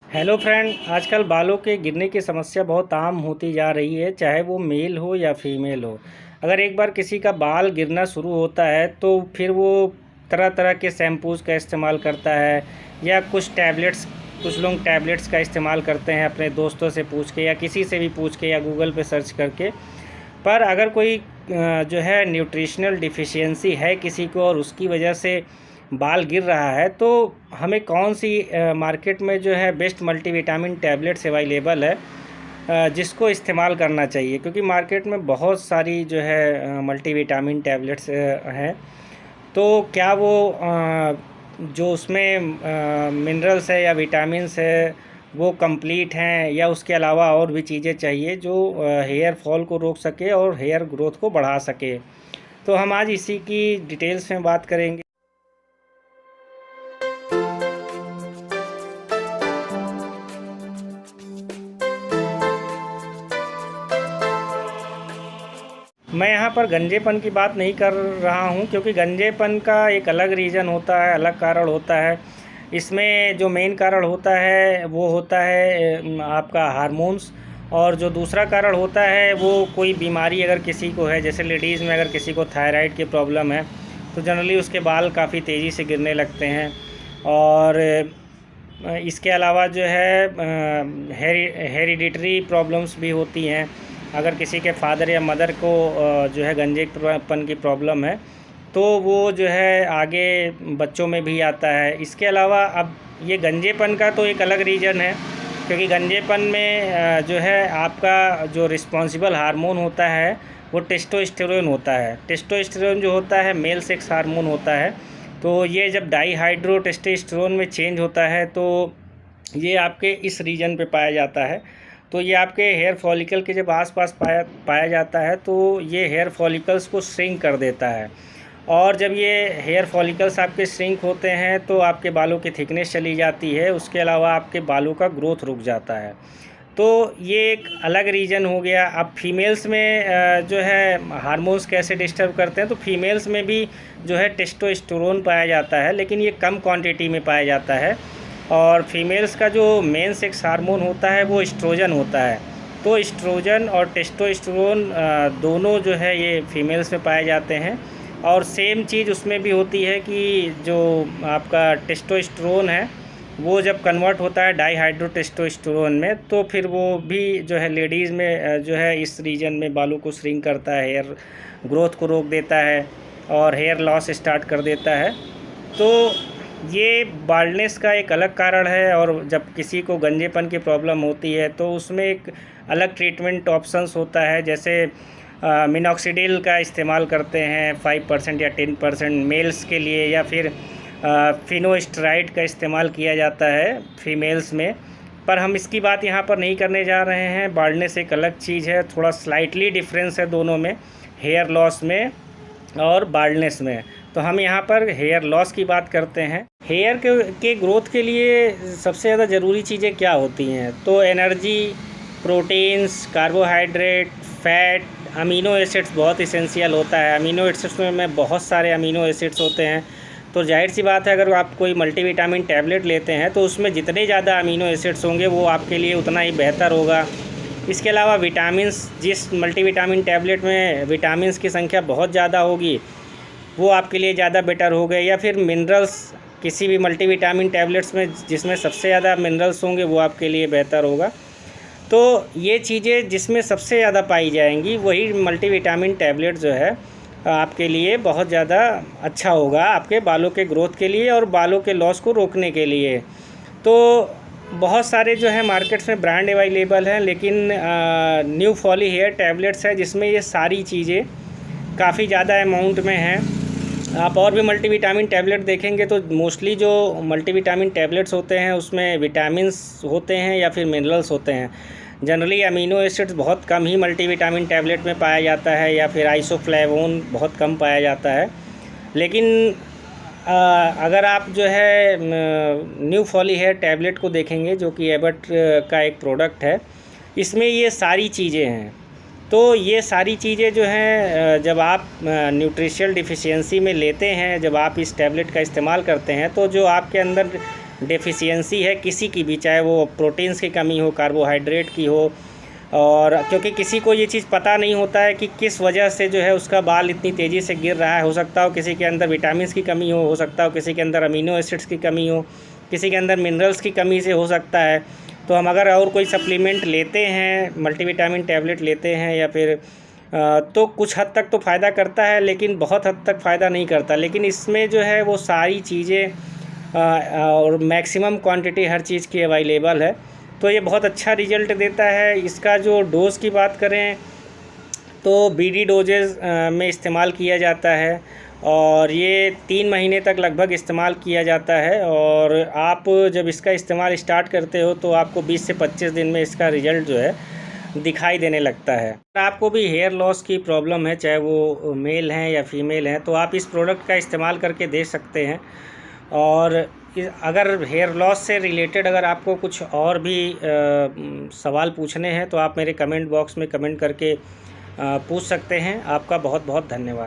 Hello friend, आजकल बालों के गिरने की समस्या बहुत आम होती जा रही है, चाहे वो मेल हो या फीमेल हो। अगर एक बार किसी का बाल गिरना शुरू होता है तो फिर वो तरह तरह के शैम्पूज़ का इस्तेमाल करता है या कुछ लोग टैबलेट्स का इस्तेमाल करते हैं अपने दोस्तों से पूछ के या किसी से भी पूछ के या गूगल पे सर्च करके। पर अगर कोई जो है न्यूट्रिशनल डिफिशियंसी है किसी को और उसकी वजह से बाल गिर रहा है, तो हमें कौन सी मार्केट में जो है बेस्ट मल्टीविटामिन टैबलेट्स अवेलेबल है जिसको इस्तेमाल करना चाहिए, क्योंकि मार्केट में बहुत सारी जो है मल्टीविटामिन टैबलेट्स हैं। तो क्या वो जो उसमें मिनरल्स है या विटामिन्स है वो कंप्लीट हैं, या उसके अलावा और भी चीज़ें चाहिए जो हेयर फॉल को रोक सके और हेयर ग्रोथ को बढ़ा सके। तो हम आज इसी की डिटेल्स में बात करेंगे। मैं यहाँ पर गंजेपन की बात नहीं कर रहा हूँ, क्योंकि गंजेपन का एक अलग रीज़न होता है, अलग कारण होता है। इसमें जो मेन कारण होता है वो होता है आपका हार्मोन्स, और जो दूसरा कारण होता है वो कोई बीमारी अगर किसी को है, जैसे लेडीज़ में अगर किसी को थायराइड की प्रॉब्लम है तो जनरली उसके बाल काफ़ी तेज़ी से गिरने लगते हैं। और इसके अलावा जो है हेरिडिटरी प्रॉब्लम्स भी होती हैं। अगर किसी के फादर या मदर को जो है गंजेपन की प्रॉब्लम है तो वो जो है आगे बच्चों में भी आता है। इसके अलावा अब ये गंजेपन का तो एक अलग रीज़न है, क्योंकि गंजेपन में जो है आपका जो रिस्पॉन्सिबल हार्मोन होता है वो टेस्टोस्टेरोन होता है। टेस्टोस्टेरोन जो होता है मेल सेक्स हार्मोन होता है, तो ये जब डाईहाइड्रो टेस्टोस्टेरोन में चेंज होता है तो ये आपके इस रीजन पे पाया जाता है। तो ये आपके हेयर फॉलिकल के जब आसपास पाया जाता है तो ये हेयर फॉलिकल्स को श्रिंक कर देता है। और जब ये हेयर फॉलिकल्स आपके श्रिंक होते हैं तो आपके बालों की थिकनेस चली जाती है, उसके अलावा आपके बालों का ग्रोथ रुक जाता है। तो ये एक अलग रीज़न हो गया। अब फीमेल्स में जो है हार्मोन्स कैसे डिस्टर्ब करते हैं, तो फीमेल्स में भी जो है टेस्टोस्टेरोन पाया जाता है, लेकिन ये कम क्वांटिटी में पाया जाता है। और फीमेल्स का जो मेन सेक्स हार्मोन होता है वो एस्ट्रोजन होता है। तो एस्ट्रोजन और टेस्टोस्टेरोन दोनों जो है ये फीमेल्स में पाए जाते हैं। और सेम चीज़ उसमें भी होती है कि जो आपका टेस्टोस्टेरोन है वो जब कन्वर्ट होता है डाईहाइड्रो टेस्टोस्टेरोन में, तो फिर वो भी जो है लेडीज़ में जो है इस रीजन में बालों को श्रिंक करता है, हेयर ग्रोथ को रोक देता है और हेयर लॉस स्टार्ट कर देता है। तो ये बाल्डनेस का एक अलग कारण है। और जब किसी को गंजेपन की प्रॉब्लम होती है तो उसमें एक अलग ट्रीटमेंट ऑप्शंस होता है, जैसे मिनॉक्सिडिल का इस्तेमाल करते हैं 5% या 10% मेल्स के लिए, या फिर फिनोस्टेराइड का इस्तेमाल किया जाता है फीमेल्स में। पर हम इसकी बात यहाँ पर नहीं करने जा रहे हैं। बाल्डनेस एक अलग चीज़ है, थोड़ा स्लाइटली डिफरेंस है दोनों में, हेयर लॉस में और बाल्डनेस में। तो हम यहाँ पर हेयर लॉस की बात करते हैं। हेयर के ग्रोथ के लिए सबसे ज़्यादा ज़रूरी चीज़ें क्या होती हैं, तो energy, proteins, carbohydrate, fat, amino acids बहुत इसेंशियल होता है। अमीनो एसिड्स में बहुत सारे अमीनो एसिड्स होते हैं। तो जाहिर सी बात है अगर आप कोई मल्टीविटामिन टैबलेट लेते हैं तो उसमें जितने ज़्यादा अमीनो एसिड्स होंगे वो आपके लिए उतना ही बेहतर होगा। इसके अलावा विटामिन्स, जिस मल्टीविटामिन टैबलेट में विटामिन्स की संख्या बहुत ज़्यादा होगी वो आपके लिए ज़्यादा बेटर हो गए, या फिर मिनरल्स, किसी भी मल्टीविटामिन टैबलेट्स में जिसमें सबसे ज़्यादा मिनरल्स होंगे वो आपके लिए बेहतर होगा। तो ये चीज़ें जिसमें सबसे ज़्यादा पाई जाएंगी वही मल्टीविटामिन टैबलेट जो है आपके लिए बहुत ज़्यादा अच्छा होगा, आपके बालों के ग्रोथ के लिए और बालों के लॉस को रोकने के लिए। तो बहुत सारे जो है मार्केट्स में ब्रांड अवेलेबल हैं, लेकिन न्यू फॉली हेयर टैबलेट्स है जिसमें ये सारी चीज़ें काफ़ी ज़्यादा अमाउंट में हैं। आप और भी मल्टीविटामिन टैबलेट देखेंगे तो मोस्टली जो मल्टीविटामिन टैबलेट्स होते हैं उसमें विटामिन्स होते हैं या फिर मिनरल्स होते हैं। जनरली अमीनो एसिड्स बहुत कम ही मल्टीविटामिन टैबलेट में पाया जाता है, या फिर आइसोफ्लेवोन बहुत कम पाया जाता है। लेकिन अगर आप जो है न्यू फॉली हेयर टैबलेट को देखेंगे, जो कि एबट का एक प्रोडक्ट है, इसमें ये सारी चीज़ें हैं। तो ये सारी चीज़ें जो हैं जब आप न्यूट्रिशनल डिफिशियंसी में लेते हैं, जब आप इस टैबलेट का इस्तेमाल करते हैं, तो जो आपके अंदर डेफिशिएंसी है किसी की भी, चाहे वो प्रोटीन्स की कमी हो, कार्बोहाइड्रेट की हो, और क्योंकि किसी को ये चीज़ पता नहीं होता है कि किस वजह से जो है उसका बाल इतनी तेज़ी से गिर रहा है। हो सकता हो किसी के अंदर विटामिन्स की कमी हो सकता हो किसी के अंदर अमीनो एसिड्स की कमी हो, किसी के अंदर मिनरल्स की कमी से हो सकता है। तो हम अगर और कोई सप्लीमेंट लेते हैं, मल्टीविटामिन टैबलेट लेते हैं या फिर तो कुछ हद तक तो फ़ायदा करता है, लेकिन बहुत हद तक फ़ायदा नहीं करता। लेकिन इसमें जो है वो सारी चीज़ें और मैक्सिमम क्वांटिटी हर चीज़ की अवेलेबल है, तो ये बहुत अच्छा रिज़ल्ट देता है। इसका जो डोज़ की बात करें तो बीडी डोजेज़ में इस्तेमाल किया जाता है और ये 3 महीने तक लगभग इस्तेमाल किया जाता है। और आप जब इसका इस्तेमाल स्टार्ट करते हो तो आपको 20 से 25 दिन में इसका रिज़ल्ट जो है दिखाई देने लगता है। आपको भी हेयर लॉस की प्रॉब्लम है, चाहे वो मेल हैं या फीमेल हैं, तो आप इस प्रोडक्ट का इस्तेमाल करके देख सकते हैं। और अगर हेयर लॉस से रिलेटेड अगर आपको कुछ और भी सवाल पूछने हैं तो आप मेरे कमेंट बॉक्स में कमेंट करके पूछ सकते हैं। आपका बहुत बहुत धन्यवाद।